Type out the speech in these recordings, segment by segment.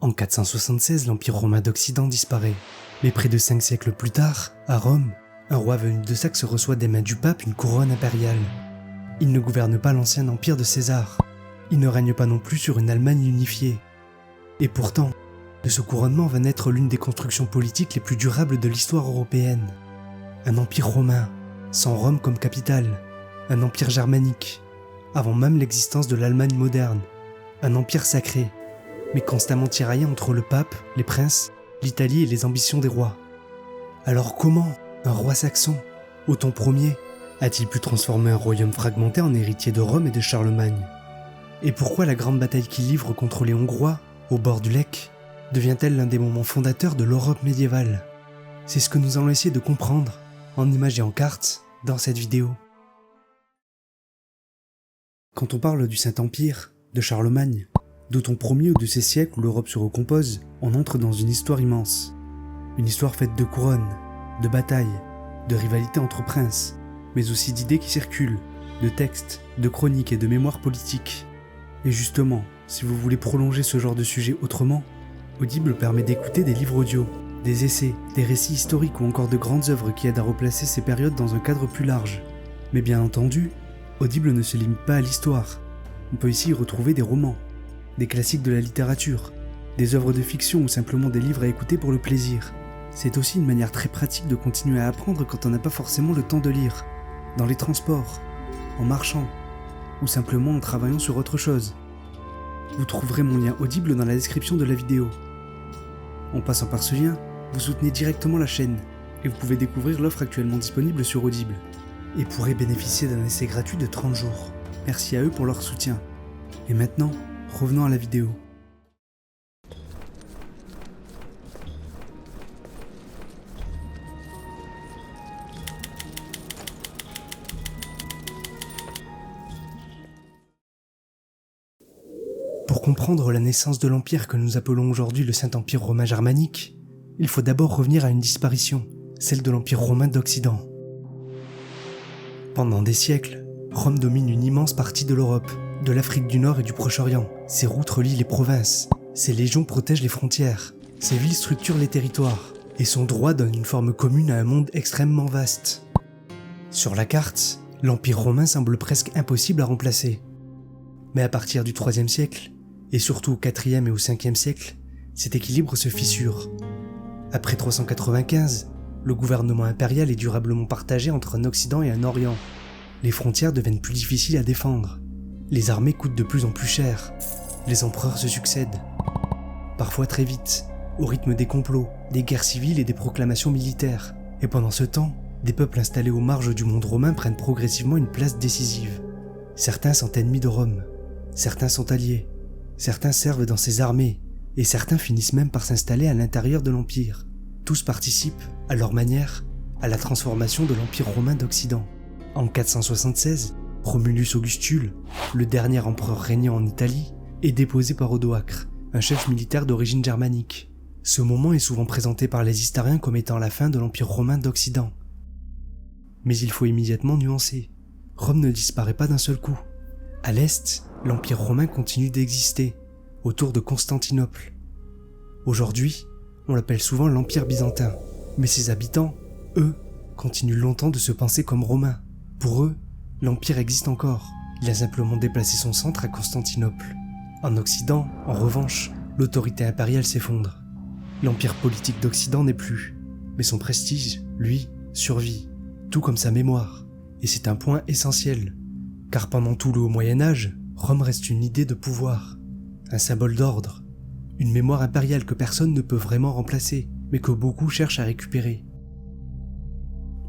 En 476, l'Empire romain d'Occident disparaît. Mais près de 5 siècles plus tard, à Rome, un roi venu de Saxe reçoit des mains du pape une couronne impériale. Il ne gouverne pas l'ancien empire de César. Il ne règne pas non plus sur une Allemagne unifiée. Et pourtant, de ce couronnement va naître l'une des constructions politiques les plus durables de l'histoire européenne. Un empire romain, sans Rome comme capitale. Un empire germanique, avant même l'existence de l'Allemagne moderne. Un empire sacré, mais constamment tiraillé entre le pape, les princes, l'Italie et les ambitions des rois. Alors comment un roi saxon, Othon Ier, a-t-il pu transformer un royaume fragmenté en héritier de Rome et de Charlemagne? Et pourquoi la grande bataille qu'il livre contre les Hongrois, au bord du Lech, devient-elle l'un des moments fondateurs de l'Europe médiévale? C'est ce que nous allons essayer de comprendre, en images et en cartes, dans cette vidéo. Quand on parle du Saint-Empire, de Charlemagne, d'Othon Ier ou de ces siècles où l'Europe se recompose, on entre dans une histoire immense. Une histoire faite de couronnes, de batailles, de rivalités entre princes, mais aussi d'idées qui circulent, de textes, de chroniques et de mémoires politiques. Et justement, si vous voulez prolonger ce genre de sujet autrement, Audible permet d'écouter des livres audio, des essais, des récits historiques ou encore de grandes œuvres qui aident à replacer ces périodes dans un cadre plus large. Mais bien entendu, Audible ne se limite pas à l'histoire. On peut ici y retrouver des romans, des classiques de la littérature, des œuvres de fiction ou simplement des livres à écouter pour le plaisir. C'est aussi une manière très pratique de continuer à apprendre quand on n'a pas forcément le temps de lire, dans les transports, en marchant, ou simplement en travaillant sur autre chose. Vous trouverez mon lien Audible dans la description de la vidéo. En passant par ce lien, vous soutenez directement la chaîne, et vous pouvez découvrir l'offre actuellement disponible sur Audible, et pourrez bénéficier d'un essai gratuit de 30 jours. Merci à eux pour leur soutien. Et maintenant, revenons à la vidéo. Pour comprendre la naissance de l'empire que nous appelons aujourd'hui le Saint-Empire romain germanique, il faut d'abord revenir à une disparition, celle de l'Empire romain d'Occident. Pendant des siècles, Rome domine une immense partie de l'Europe, de l'Afrique du Nord et du Proche-Orient. Ses routes relient les provinces, ses légions protègent les frontières, ses villes structurent les territoires, et son droit donne une forme commune à un monde extrêmement vaste. Sur la carte, l'Empire romain semble presque impossible à remplacer. Mais à partir du IIIe siècle, et surtout au IVe et au Ve siècle, cet équilibre se fissure. Après 395, le gouvernement impérial est durablement partagé entre un Occident et un Orient. Les frontières deviennent plus difficiles à défendre. Les armées coûtent de plus en plus cher. Les empereurs se succèdent. Parfois très vite, au rythme des complots, des guerres civiles et des proclamations militaires. Et pendant ce temps, des peuples installés aux marges du monde romain prennent progressivement une place décisive. Certains sont ennemis de Rome. Certains sont alliés. Certains servent dans ses armées. Et certains finissent même par s'installer à l'intérieur de l'Empire. Tous participent, à leur manière, à la transformation de l'Empire romain d'Occident. En 476, Romulus Augustule, le dernier empereur régnant en Italie, est déposé par Odoacre, un chef militaire d'origine germanique. Ce moment est souvent présenté par les historiens comme étant la fin de l'Empire romain d'Occident. Mais il faut immédiatement nuancer. Rome ne disparaît pas d'un seul coup. À l'est, l'Empire romain continue d'exister, autour de Constantinople. Aujourd'hui, on l'appelle souvent l'Empire byzantin, mais ses habitants, eux, continuent longtemps de se penser comme romains. Pour eux, l'Empire existe encore, il a simplement déplacé son centre à Constantinople. En Occident, en revanche, l'autorité impériale s'effondre. L'Empire politique d'Occident n'est plus, mais son prestige, lui, survit, tout comme sa mémoire. Et c'est un point essentiel, car pendant tout le Haut Moyen-Âge, Rome reste une idée de pouvoir, un symbole d'ordre, une mémoire impériale que personne ne peut vraiment remplacer, mais que beaucoup cherchent à récupérer.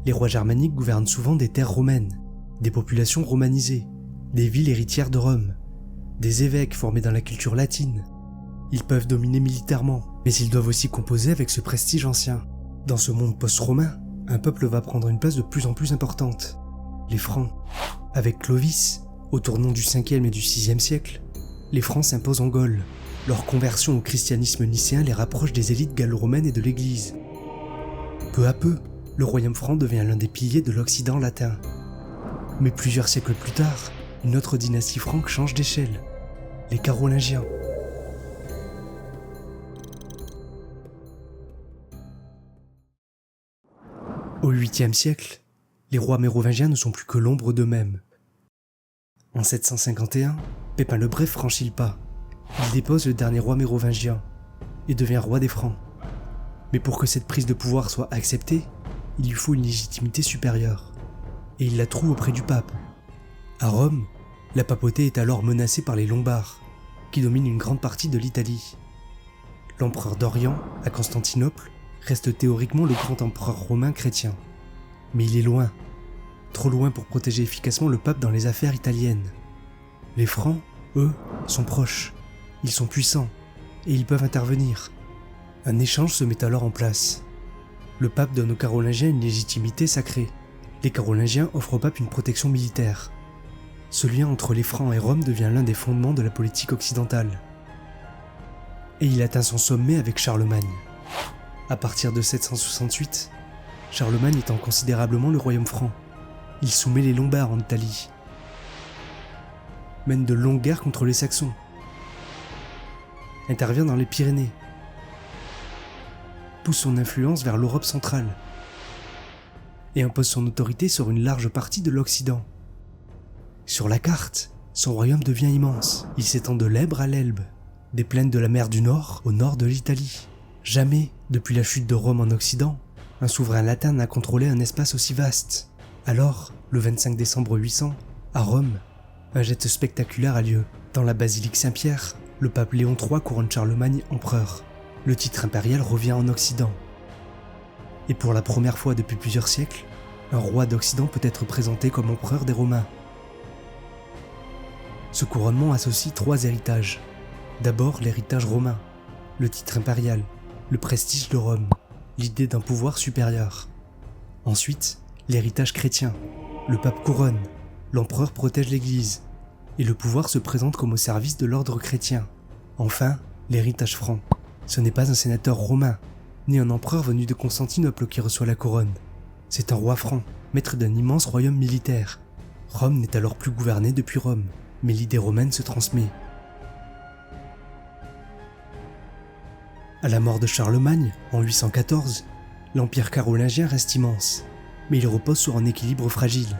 Les rois germaniques gouvernent souvent des terres romaines, des populations romanisées, des villes héritières de Rome, des évêques formés dans la culture latine. Ils peuvent dominer militairement, mais ils doivent aussi composer avec ce prestige ancien. Dans ce monde post-romain, un peuple va prendre une place de plus en plus importante. Les Francs. Avec Clovis, au tournant du 5e et du 6e siècle, les Francs s'imposent en Gaule. Leur conversion au christianisme nicéen les rapproche des élites gallo-romaines et de l'Église. Peu à peu, le royaume franc devient l'un des piliers de l'Occident latin. Mais plusieurs siècles plus tard, une autre dynastie franque change d'échelle, les Carolingiens. Au 8e siècle, les rois mérovingiens ne sont plus que l'ombre d'eux-mêmes. En 751, Pépin le Bref franchit le pas. Il dépose le dernier roi mérovingien et devient roi des Francs. Mais pour que cette prise de pouvoir soit acceptée, il lui faut une légitimité supérieure. Et il la trouve auprès du pape. À Rome, la papauté est alors menacée par les Lombards, qui dominent une grande partie de l'Italie. L'empereur d'Orient, à Constantinople, reste théoriquement le grand empereur romain chrétien. Mais il est loin, trop loin pour protéger efficacement le pape dans les affaires italiennes. Les Francs, eux, sont proches, ils sont puissants, et ils peuvent intervenir. Un échange se met alors en place. Le pape donne aux Carolingiens une légitimité sacrée. Les Carolingiens offrent au pape une protection militaire. Ce lien entre les Francs et Rome devient l'un des fondements de la politique occidentale. Et il atteint son sommet avec Charlemagne. À partir de 768, Charlemagne étend considérablement le royaume franc. Il soumet les Lombards en Italie, mène de longues guerres contre les Saxons, intervient dans les Pyrénées, pousse son influence vers l'Europe centrale et impose son autorité sur une large partie de l'Occident. Sur la carte, son royaume devient immense. Il s'étend de l'Ebre à l'Elbe, des plaines de la mer du Nord au nord de l'Italie. Jamais, depuis la chute de Rome en Occident, un souverain latin n'a contrôlé un espace aussi vaste. Alors, le 25 décembre 800, à Rome, un geste spectaculaire a lieu. Dans la basilique Saint-Pierre, le pape Léon III couronne Charlemagne empereur. Le titre impérial revient en Occident. Et pour la première fois depuis plusieurs siècles, un roi d'Occident peut être présenté comme empereur des Romains. Ce couronnement associe 3 héritages. D'abord l'héritage romain, le titre impérial, le prestige de Rome, l'idée d'un pouvoir supérieur. Ensuite, l'héritage chrétien, le pape couronne, l'empereur protège l'Église, et le pouvoir se présente comme au service de l'ordre chrétien. Enfin, l'héritage franc. Ce n'est pas un sénateur romain, ni un empereur venu de Constantinople qui reçoit la couronne. C'est un roi franc, maître d'un immense royaume militaire. Rome n'est alors plus gouvernée depuis Rome, mais l'idée romaine se transmet. À la mort de Charlemagne, en 814, l'empire carolingien reste immense, mais il repose sur un équilibre fragile.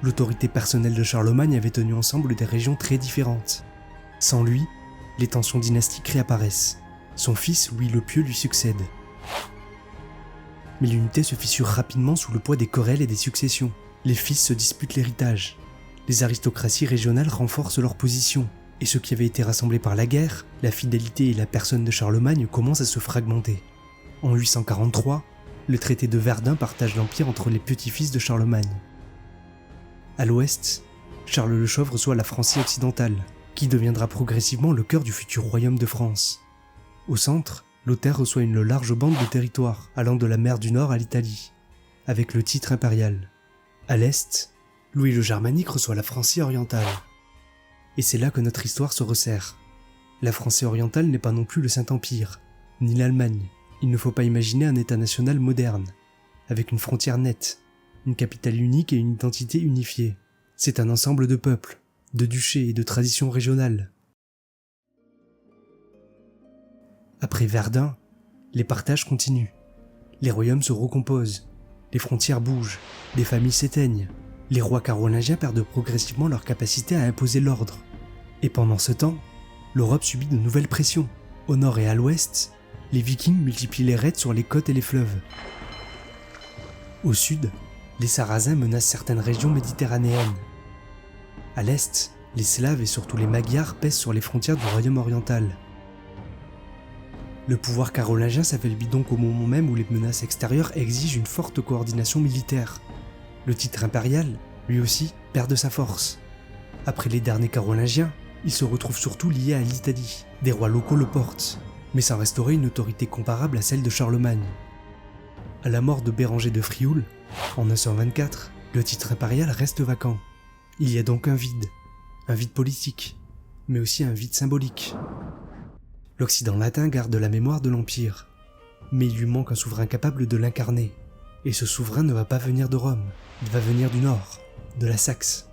L'autorité personnelle de Charlemagne avait tenu ensemble des régions très différentes. Sans lui, les tensions dynastiques réapparaissent. Son fils, Louis le Pieux, lui succède. Mais l'unité se fissure rapidement sous le poids des querelles et des successions. Les fils se disputent l'héritage. Les aristocraties régionales renforcent leur position. Et ce qui avait été rassemblé par la guerre, la fidélité et la personne de Charlemagne commencent à se fragmenter. En 843, le traité de Verdun partage l'empire entre les petits-fils de Charlemagne. À l'ouest, Charles le Chauve reçoit la Francie occidentale, qui deviendra progressivement le cœur du futur royaume de France. Au centre, Lothaire reçoit une large bande de territoire allant de la mer du Nord à l'Italie, avec le titre impérial. À l'est, Louis le Germanique reçoit la Francie orientale. Et c'est là que notre histoire se resserre. La Francie orientale n'est pas non plus le Saint-Empire, ni l'Allemagne. Il ne faut pas imaginer un État national moderne, avec une frontière nette, une capitale unique et une identité unifiée. C'est un ensemble de peuples, de duchés et de traditions régionales. Après Verdun, les partages continuent. Les royaumes se recomposent, les frontières bougent, des familles s'éteignent. Les rois carolingiens perdent progressivement leur capacité à imposer l'ordre. Et pendant ce temps, l'Europe subit de nouvelles pressions. Au nord et à l'ouest, les Vikings multiplient les raids sur les côtes et les fleuves. Au sud, les Sarrasins menacent certaines régions méditerranéennes. À l'est, les Slaves et surtout les Magyars pèsent sur les frontières du royaume oriental. Le pouvoir carolingien s'affaiblit donc au moment même où les menaces extérieures exigent une forte coordination militaire. Le titre impérial, lui aussi, perd de sa force. Après les derniers carolingiens, il se retrouve surtout lié à l'Italie. Des rois locaux le portent, mais sans restaurer une autorité comparable à celle de Charlemagne. À la mort de Béranger de Frioul, en 924, le titre impérial reste vacant. Il y a donc un vide politique, mais aussi un vide symbolique. L'Occident latin garde la mémoire de l'Empire, mais il lui manque un souverain capable de l'incarner. Et ce souverain ne va pas venir de Rome, il va venir du Nord, de la Saxe.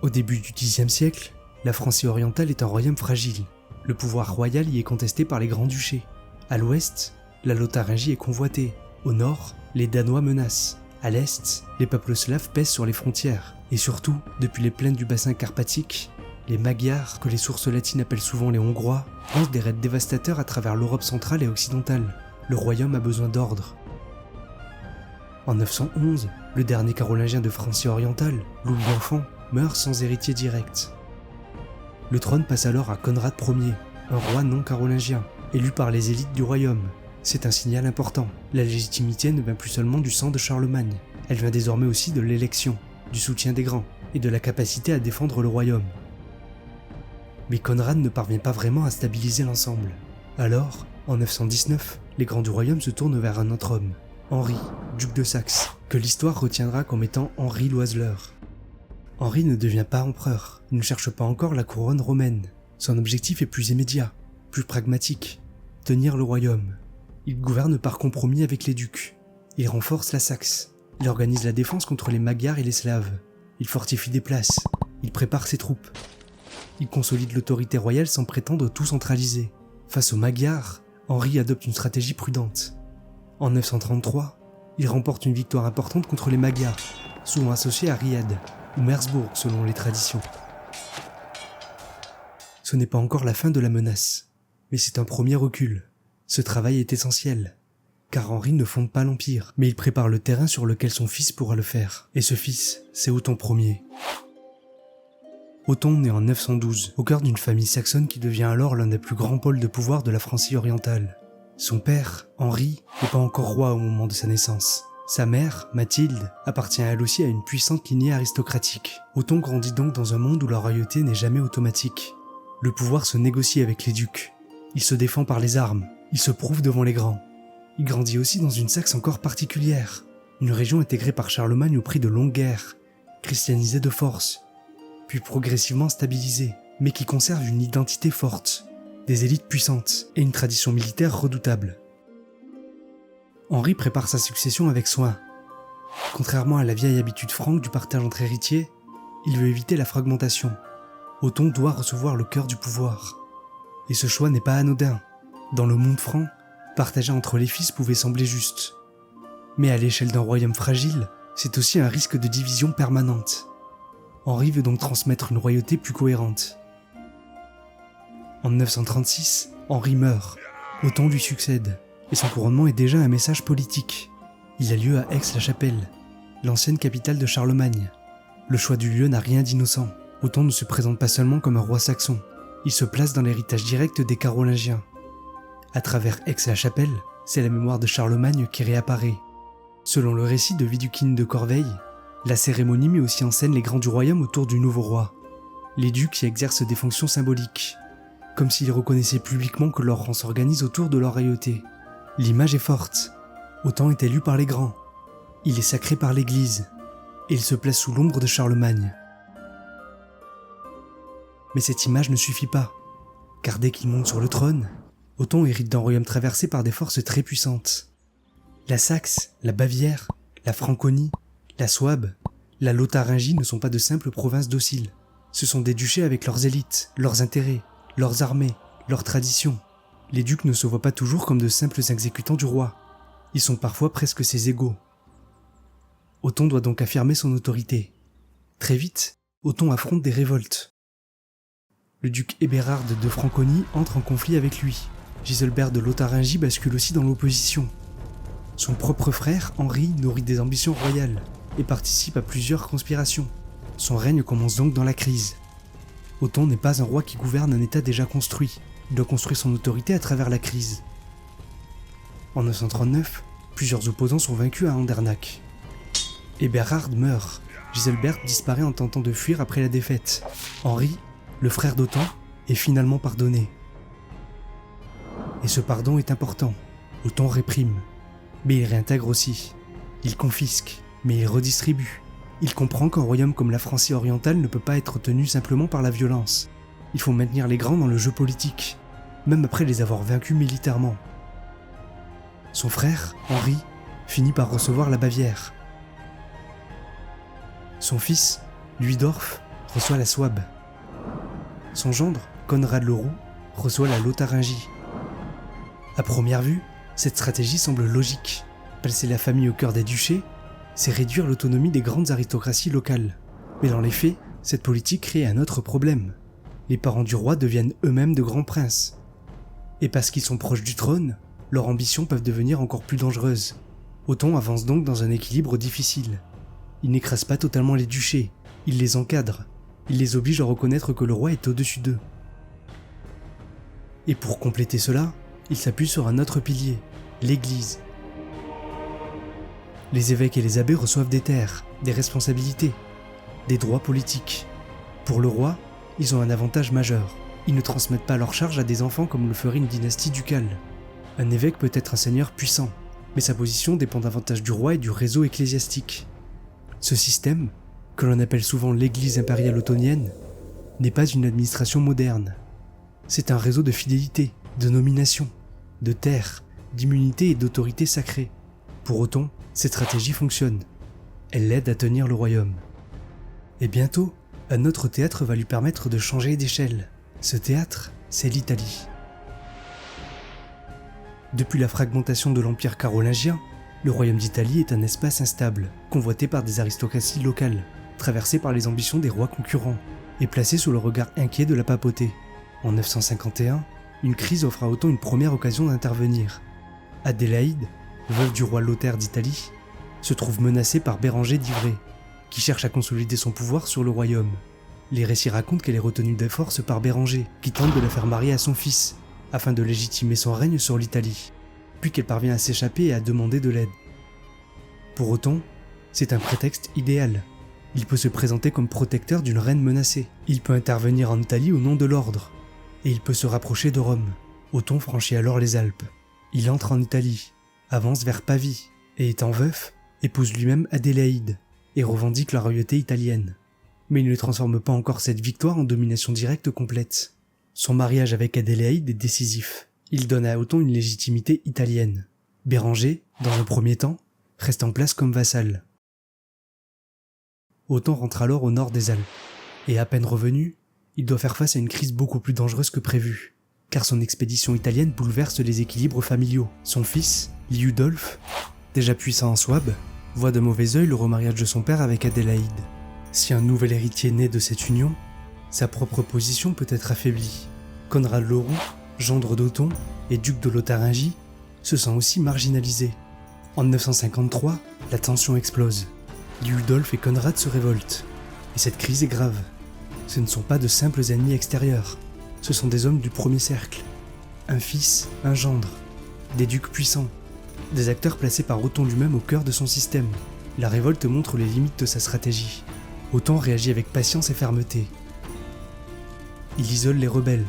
Au début du Xe siècle, la Francie orientale est un royaume fragile. Le pouvoir royal y est contesté par les grands-duchés. À l'ouest, la Lotharingie est convoitée, Au nord, les Danois menacent. À l'est, les peuples slaves pèsent sur les frontières. Et surtout, depuis les plaines du bassin carpatique, les Magyars, que les sources latines appellent souvent les Hongrois, lancent des raids dévastateurs à travers l'Europe centrale et occidentale. Le royaume a besoin d'ordre. En 911, le dernier carolingien de Francie orientale, Louis l'Enfant, meurt sans héritier direct. Le trône passe alors à Conrad Ier, un roi non carolingien, élu par les élites du royaume. C'est un signal important. La légitimité ne vient plus seulement du sang de Charlemagne, elle vient désormais aussi de l'élection, du soutien des grands et de la capacité à défendre le royaume. Mais Conrad ne parvient pas vraiment à stabiliser l'ensemble. Alors, en 919, les grands du royaume se tournent vers un autre homme, Henri, duc de Saxe, que l'histoire retiendra comme étant Henri l'Oiseleur. Henri ne devient pas empereur, il ne cherche pas encore la couronne romaine. Son objectif est plus immédiat, plus pragmatique, tenir le royaume. Il gouverne par compromis avec les ducs. Il renforce la Saxe. Il organise la défense contre les Magyars et les Slaves. Il fortifie des places. Il prépare ses troupes. Il consolide l'autorité royale sans prétendre tout centraliser. Face aux Magyars, Henri adopte une stratégie prudente. En 933, il remporte une victoire importante contre les Magyars, souvent associés à Ried, ou Mersbourg selon les traditions. Ce n'est pas encore la fin de la menace, mais c'est un premier recul. Ce travail est essentiel, car Henri ne fonde pas l'Empire, mais il prépare le terrain sur lequel son fils pourra le faire. Et ce fils, c'est Othon Ier. Othon naît en 912, au cœur d'une famille saxonne qui devient alors l'un des plus grands pôles de pouvoir de la Francie orientale. Son père, Henri, n'est pas encore roi au moment de sa naissance. Sa mère, Mathilde, appartient elle aussi à une puissante lignée aristocratique. Othon grandit donc dans un monde où la royauté n'est jamais automatique. Le pouvoir se négocie avec les ducs. Il se défend par les armes. Il se prouve devant les grands. Il grandit aussi dans une Saxe encore particulière. Une région intégrée par Charlemagne au prix de longues guerres, christianisée de force, puis progressivement stabilisée, mais qui conserve une identité forte, des élites puissantes et une tradition militaire redoutable. Henri prépare sa succession avec soin. Contrairement à la vieille habitude franque du partage entre héritiers, il veut éviter la fragmentation. Othon doit recevoir le cœur du pouvoir. Et ce choix n'est pas anodin. Dans le monde franc, partager entre les fils pouvait sembler juste. Mais à l'échelle d'un royaume fragile, c'est aussi un risque de division permanente. Henri veut donc transmettre une royauté plus cohérente. En 936, Henri meurt. Othon lui succède. Et son couronnement est déjà un message politique. Il a lieu à Aix-la-Chapelle, l'ancienne capitale de Charlemagne. Le choix du lieu n'a rien d'innocent. Othon ne se présente pas seulement comme un roi saxon, il se place dans l'héritage direct des Carolingiens. À travers Aix-la-Chapelle, c'est la mémoire de Charlemagne qui réapparaît. Selon le récit de Vidukine de Corveil, la cérémonie met aussi en scène les grands du royaume autour du nouveau roi. Les ducs y exercent des fonctions symboliques, comme s'ils reconnaissaient publiquement que leur rang s'organise autour de leur royauté. L'image est forte. Othon est élu par les grands. Il est sacré par l'Église. Et il se place sous l'ombre de Charlemagne. Mais cette image ne suffit pas, car dès qu'il monte sur le trône, Othon hérite d'un royaume traversé par des forces très puissantes. La Saxe, la Bavière, la Franconie, la Souabe, la Lotharingie ne sont pas de simples provinces dociles. Ce sont des duchés avec leurs élites, leurs intérêts, leurs armées, leurs traditions. Les ducs ne se voient pas toujours comme de simples exécutants du roi. Ils sont parfois presque ses égaux. Othon doit donc affirmer son autorité. Très vite, Othon affronte des révoltes. Le duc Eberhard de Franconie entre en conflit avec lui. Giselbert de Lotharingie bascule aussi dans l'opposition. Son propre frère, Henri, nourrit des ambitions royales et participe à plusieurs conspirations. Son règne commence donc dans la crise. Othon n'est pas un roi qui gouverne un état déjà construit. Il doit construire son autorité à travers la crise. En 939, plusieurs opposants sont vaincus à Andernach. Eberhard meurt. Giselbert disparaît en tentant de fuir après la défaite. Henri, le frère d'Othon, est finalement pardonné. Et ce pardon est important. Othon réprime, mais il réintègre aussi. Il confisque, mais il redistribue. Il comprend qu'un royaume comme la Francie orientale ne peut pas être tenu simplement par la violence. Il faut maintenir les grands dans le jeu politique, même après les avoir vaincus militairement. Son frère, Henri, finit par recevoir la Bavière. Son fils, Luidorf, reçoit la Souabe. Son gendre, Conrad le Roux, reçoit la Lotharingie. À première vue, cette stratégie semble logique. placer la famille au cœur des duchés, c'est réduire l'autonomie des grandes aristocraties locales. Mais dans les faits, cette politique crée un autre problème. Les parents du roi deviennent eux-mêmes de grands princes. Et parce qu'ils sont proches du trône, leurs ambitions peuvent devenir encore plus dangereuses. Othon avance donc dans un équilibre difficile. Il n'écrase pas totalement les duchés, il les encadre, il les oblige à reconnaître que le roi est au-dessus d'eux. Et pour compléter cela, il s'appuie sur un autre pilier, l'Église. Les évêques et les abbés reçoivent des terres, des responsabilités, des droits politiques. Pour le roi, ils ont un avantage majeur. Ils ne transmettent pas leurs charges à des enfants comme le ferait une dynastie ducale. Un évêque peut être un seigneur puissant, mais sa position dépend davantage du roi et du réseau ecclésiastique. Ce système, que l'on appelle souvent l'Église impériale ottonienne, n'est pas une administration moderne. C'est un réseau de fidélité, de nomination, de terres, d'immunité et d'autorité sacrée. Pour Othon, cette stratégie fonctionne. Elle l'aide à tenir le royaume. Et bientôt, un autre théâtre va lui permettre de changer d'échelle. Ce théâtre, c'est l'Italie. Depuis la fragmentation de l'Empire carolingien, le royaume d'Italie est un espace instable, convoité par des aristocraties locales, traversé par les ambitions des rois concurrents, et placé sous le regard inquiet de la papauté. En 951, une crise offre à Othon une première occasion d'intervenir. Adélaïde, veuve du roi Lothaire d'Italie, se trouve menacée par Bérenger d'Ivray, qui cherche à consolider son pouvoir sur le royaume. Les récits racontent qu'elle est retenue de force par Bérenger, qui tente de la faire marier à son fils, afin de légitimer son règne sur l'Italie, puis qu'elle parvient à s'échapper et à demander de l'aide. Pour Othon, c'est un prétexte idéal. Il peut se présenter comme protecteur d'une reine menacée. Il peut intervenir en Italie au nom de l'ordre. Et il peut se rapprocher de Rome. Othon franchit alors les Alpes. Il entre en Italie, avance vers Pavie, et étant veuf, épouse lui-même Adélaïde, et revendique la royauté italienne. Mais il ne transforme pas encore cette victoire en domination directe complète. Son mariage avec Adélaïde est décisif. Il donne à Othon une légitimité italienne. Bérenger, dans le premier temps, reste en place comme vassal. Othon rentre alors au nord des Alpes, et à peine revenu, il doit faire face à une crise beaucoup plus dangereuse que prévu, car son expédition italienne bouleverse les équilibres familiaux. Son fils, Liudolf, déjà puissant en Souabe, voit de mauvais œil le remariage de son père avec Adélaïde. Si un nouvel héritier naît de cette union, sa propre position peut être affaiblie. Conrad le Roux, gendre d'Othon et duc de Lotharingie, se sent aussi marginalisé. En 953, la tension explose. Liudolf et Conrad se révoltent. Et cette crise est grave. Ce ne sont pas de simples ennemis extérieurs. Ce sont des hommes du premier cercle. Un fils, un gendre. Des ducs puissants. Des acteurs placés par Othon lui-même au cœur de son système. La révolte montre les limites de sa stratégie. Othon réagit avec patience et fermeté. Il isole les rebelles,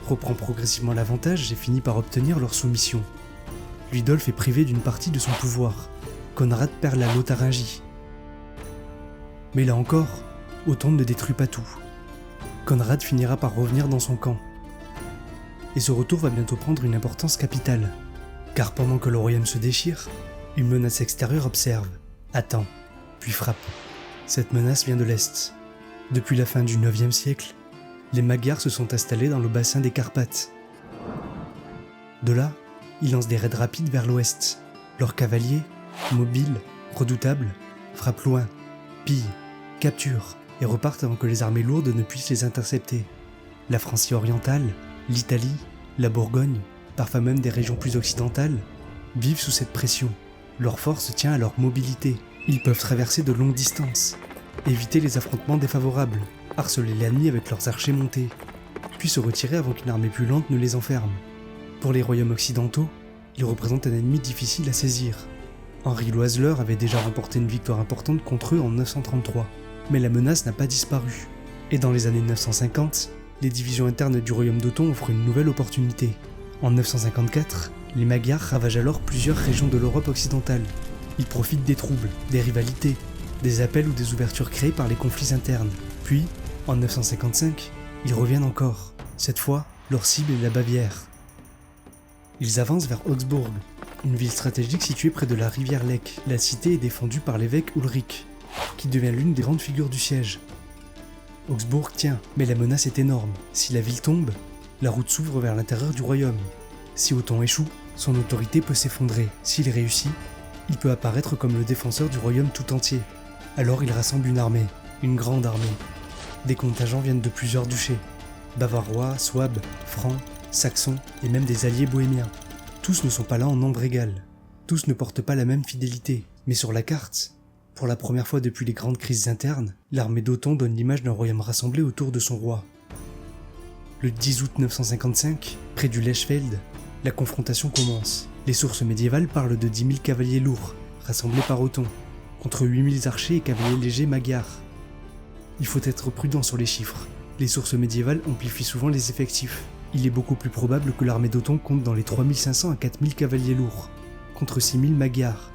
reprend progressivement l'avantage et finit par obtenir leur soumission. Liudolf est privé d'une partie de son pouvoir. Conrad perd la Lotharingie. Mais là encore, Othon ne détruit pas tout. Conrad finira par revenir dans son camp. Et ce retour va bientôt prendre une importance capitale. Car pendant que le royaume se déchire, une menace extérieure observe, attend, puis frappe. Cette menace vient de l'Est. Depuis la fin du IXe siècle, les Magyars se sont installés dans le bassin des Carpates. De là, ils lancent des raids rapides vers l'ouest. Leurs cavaliers, mobiles, redoutables, frappent loin, pillent, capturent et repartent avant que les armées lourdes ne puissent les intercepter. La Francie orientale, l'Italie, la Bourgogne, parfois même des régions plus occidentales, vivent sous cette pression. Leur force tient à leur mobilité. Ils peuvent traverser de longues distances, éviter les affrontements défavorables, harceler l'ennemi avec leurs archers montés, puis se retirer avant qu'une armée plus lente ne les enferme. Pour les royaumes occidentaux, ils représentent un ennemi difficile à saisir. Henri l'Oiseleur avait déjà remporté une victoire importante contre eux en 933, mais la menace n'a pas disparu. Et dans les années 950, les divisions internes du royaume d'Othon offrent une nouvelle opportunité. En 954, les Magyars ravagent alors plusieurs régions de l'Europe occidentale. Ils profitent des troubles, des rivalités, des appels ou des ouvertures créées par les conflits internes. Puis, en 955, ils reviennent encore. Cette fois, leur cible est la Bavière. Ils avancent vers Augsbourg, une ville stratégique située près de la rivière Lech. La cité est défendue par l'évêque Ulrich, qui devient l'une des grandes figures du siège. Augsbourg tient, mais la menace est énorme. Si la ville tombe, la route s'ouvre vers l'intérieur du royaume. Si Othon échoue, son autorité peut s'effondrer. S'il réussit, Il peut apparaître comme le défenseur du royaume tout entier. Alors il rassemble une armée, une grande armée. Des contingents viennent de plusieurs duchés, bavarois, souabes, francs, saxons et même des alliés bohémiens. Tous ne sont pas là en nombre égal. Tous ne portent pas la même fidélité. Mais sur la carte, pour la première fois depuis les grandes crises internes, l'armée d'Othon donne l'image d'un royaume rassemblé autour de son roi. Le 10 août 955, près du Lechfeld, la confrontation commence. Les sources médiévales parlent de 10 000 cavaliers lourds, rassemblés par Othon, contre 8 000 archers et cavaliers légers magyars. Il faut être prudent sur les chiffres. Les sources médiévales amplifient souvent les effectifs. Il est beaucoup plus probable que l'armée d'Othon compte dans les 3 500 à 4 000 cavaliers lourds, contre 6 000 magyars.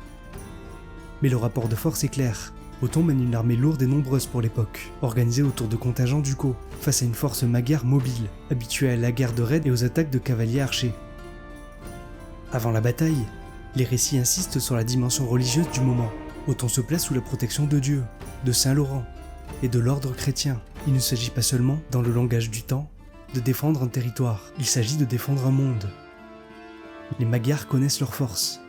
Mais le rapport de force est clair. Othon mène une armée lourde et nombreuse pour l'époque, organisée autour de contingents ducaux, face à une force magyare mobile, habituée à la guerre de raid et aux attaques de cavaliers archers. Avant la bataille, les récits insistent sur la dimension religieuse du moment. Othon se place sous la protection de Dieu, de Saint Laurent et de l'ordre chrétien. Il ne s'agit pas seulement, dans le langage du temps, de défendre un territoire, il s'agit de défendre un monde. Les magyars connaissent leur force.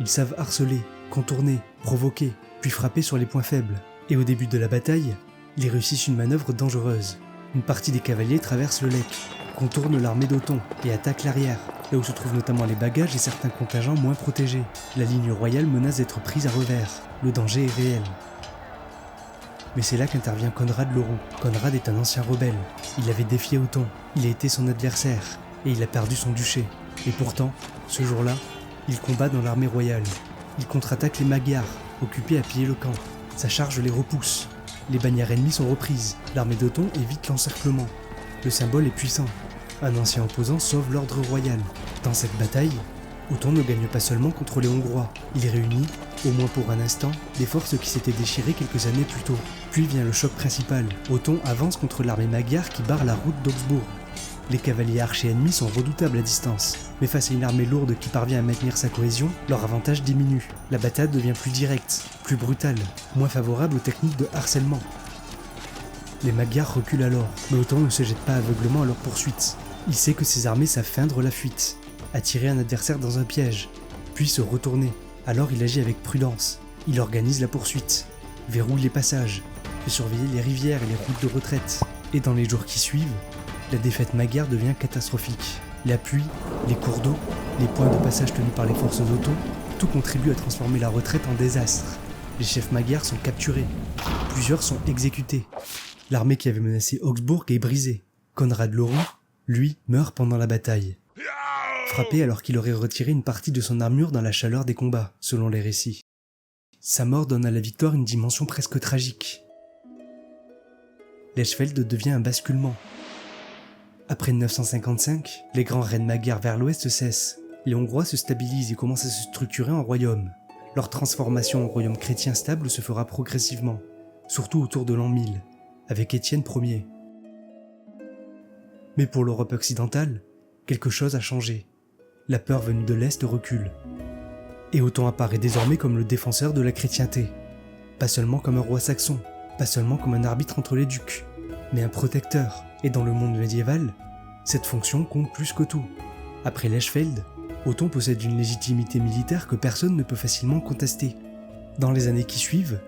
Ils savent harceler, contourner, provoquer, puis frapper sur les points faibles. Et au début de la bataille, ils réussissent une manœuvre dangereuse. Une partie des cavaliers traverse le Lech, contourne l'armée d'Othon et attaque l'arrière, là où se trouvent notamment les bagages et certains contingents moins protégés. La ligne royale menace d'être prise à revers. Le danger est réel. Mais c'est là qu'intervient Conrad le Roux. Conrad est un ancien rebelle. Il avait défié Othon, il a été son adversaire, et il a perdu son duché. Et pourtant, ce jour-là, il combat dans l'armée royale. Il contre-attaque les magyars, occupés à piller le camp. Sa charge les repousse. Les bannières ennemies sont reprises. L'armée d'Othon évite l'encerclement. Le symbole est puissant. Un ancien opposant sauve l'ordre royal. Dans cette bataille, Othon ne gagne pas seulement contre les Hongrois. Il réunit, au moins pour un instant, des forces qui s'étaient déchirées quelques années plus tôt. Puis vient le choc principal. Othon avance contre l'armée magyare qui barre la route d'Augsbourg. Les cavaliers archers ennemis sont redoutables à distance, mais face à une armée lourde qui parvient à maintenir sa cohésion, leur avantage diminue. La bataille devient plus directe, plus brutale, moins favorable aux techniques de harcèlement. Les magyars reculent alors, mais Othon ne se jette pas aveuglément à leur poursuite. Il sait que ses armées savent feindre la fuite, attirer un adversaire dans un piège, puis se retourner. Alors il agit avec prudence. Il organise la poursuite, verrouille les passages, fait surveiller les rivières et les routes de retraite. Et dans les jours qui suivent, la défaite magyare devient catastrophique. La pluie, les cours d'eau, les points de passage tenus par les forces d'Othon, tout contribue à transformer la retraite en désastre. Les chefs magyars sont capturés, plusieurs sont exécutés. L'armée qui avait menacé Augsbourg est brisée. Conrad le Roux, lui, meurt pendant la bataille. Frappé alors qu'il aurait retiré une partie de son armure dans la chaleur des combats, selon les récits. Sa mort donne à la victoire une dimension presque tragique. Lechfeld devient un basculement. Après 955, les grands raids magyars vers l'ouest cessent. Les Hongrois se stabilisent et commencent à se structurer en royaume. Leur transformation en royaume chrétien stable se fera progressivement, surtout autour de l'an 1000, avec Étienne Ier. Mais pour l'Europe occidentale, quelque chose a changé. La peur venue de l'Est recule. Et Othon apparaît désormais comme le défenseur de la chrétienté. Pas seulement comme un roi saxon, pas seulement comme un arbitre entre les ducs, mais un protecteur. Et dans le monde médiéval, cette fonction compte plus que tout. Après Lechfeld, Othon possède une légitimité militaire que personne ne peut facilement contester. Dans les années qui suivent,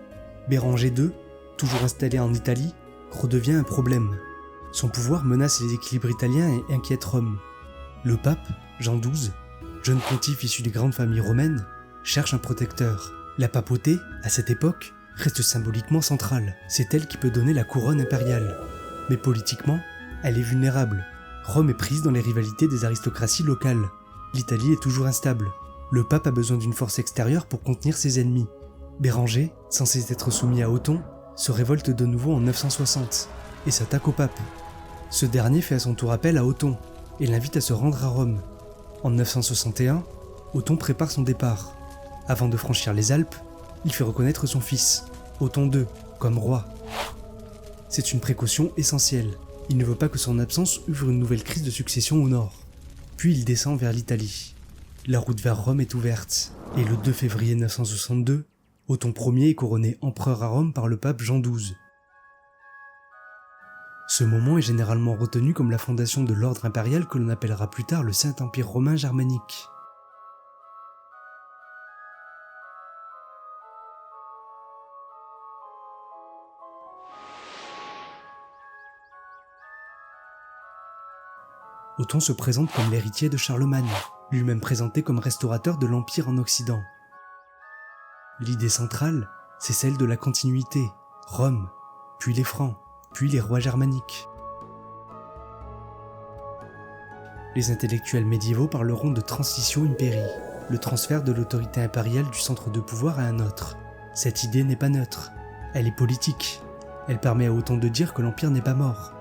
Béranger II, toujours installé en Italie, redevient un problème. Son pouvoir menace les équilibres italiens et inquiète Rome. Le pape, Jean XII, jeune pontife issu des grandes familles romaines, cherche un protecteur. La papauté, à cette époque, reste symboliquement centrale. C'est elle qui peut donner la couronne impériale. Mais politiquement, elle est vulnérable. Rome est prise dans les rivalités des aristocraties locales. L'Italie est toujours instable. Le pape a besoin d'une force extérieure pour contenir ses ennemis. Béranger, censé être soumis à Othon, se révolte de nouveau en 960 et s'attaque au pape. Ce dernier fait à son tour appel à Othon et l'invite à se rendre à Rome. En 961, Othon prépare son départ. Avant de franchir les Alpes, il fait reconnaître son fils, Othon II, comme roi. C'est une précaution essentielle. Il ne veut pas que son absence ouvre une nouvelle crise de succession au nord. Puis il descend vers l'Italie. La route vers Rome est ouverte, et le 2 février 962, Othon Ier est couronné empereur à Rome par le pape Jean XII. Ce moment est généralement retenu comme la fondation de l'ordre impérial que l'on appellera plus tard le Saint-Empire romain germanique. Othon se présente comme l'héritier de Charlemagne, lui-même présenté comme restaurateur de l'Empire en Occident. L'idée centrale, c'est celle de la continuité, Rome, puis les Francs, puis les rois germaniques. Les intellectuels médiévaux parleront de transition impérii, le transfert de l'autorité impériale du centre de pouvoir à un autre. Cette idée n'est pas neutre, elle est politique. Elle permet à Othon de dire que l'Empire n'est pas mort.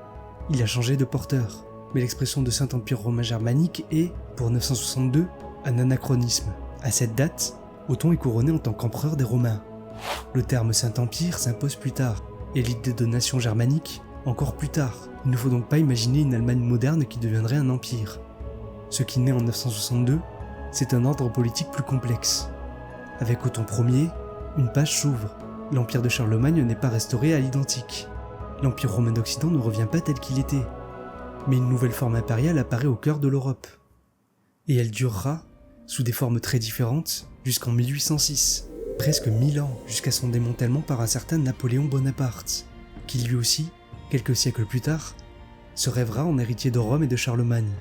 Il a changé de porteur, mais l'expression de Saint-Empire romain germanique est, pour 962, un anachronisme. À cette date, Othon est couronné en tant qu'empereur des Romains. Le terme Saint-Empire s'impose plus tard, et l'idée de nation germanique encore plus tard. Il ne faut donc pas imaginer une Allemagne moderne qui deviendrait un empire. Ce qui naît en 962, c'est un ordre politique plus complexe. Avec Othon Ier, une page s'ouvre. L'empire de Charlemagne n'est pas restauré à l'identique. L'empire romain d'Occident ne revient pas tel qu'il était. Mais une nouvelle forme impériale apparaît au cœur de l'Europe. Et elle durera, sous des formes très différentes, jusqu'en 1806. Presque 1000 ans, jusqu'à son démantèlement par un certain Napoléon Bonaparte, qui lui aussi, quelques siècles plus tard, se rêvera en héritier de Rome et de Charlemagne.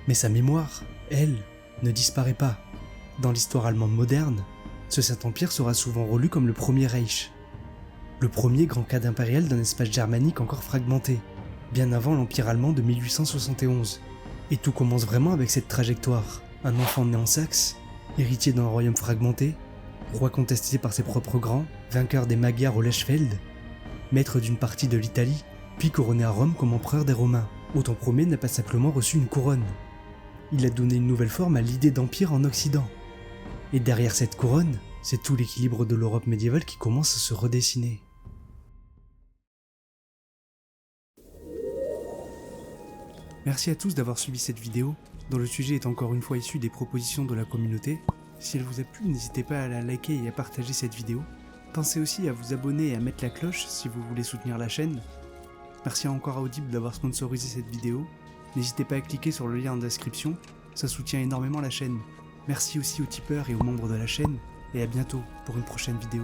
Mais sa mémoire, elle, ne disparaît pas. Dans l'histoire allemande moderne, ce Saint-Empire sera souvent relu comme le premier Reich. Le premier grand cadre impérial d'un espace germanique encore fragmenté, bien avant l'Empire allemand de 1871. Et tout commence vraiment avec cette trajectoire. Un enfant né en Saxe, héritier d'un royaume fragmenté, roi contesté par ses propres grands, vainqueur des Magyars au Lechfeld, maître d'une partie de l'Italie, puis couronné à Rome comme empereur des Romains. Othon Ier n'a pas simplement reçu une couronne. Il a donné une nouvelle forme à l'idée d'empire en Occident. Et derrière cette couronne, c'est tout l'équilibre de l'Europe médiévale qui commence à se redessiner. Merci à tous d'avoir suivi cette vidéo, dont le sujet est encore une fois issu des propositions de la communauté. Si elle vous a plu, n'hésitez pas à la liker et à partager cette vidéo. Pensez aussi à vous abonner et à mettre la cloche si vous voulez soutenir la chaîne. Merci encore à Audible d'avoir sponsorisé cette vidéo. N'hésitez pas à cliquer sur le lien en description, ça soutient énormément la chaîne. Merci aussi aux tipeurs et aux membres de la chaîne, et à bientôt pour une prochaine vidéo.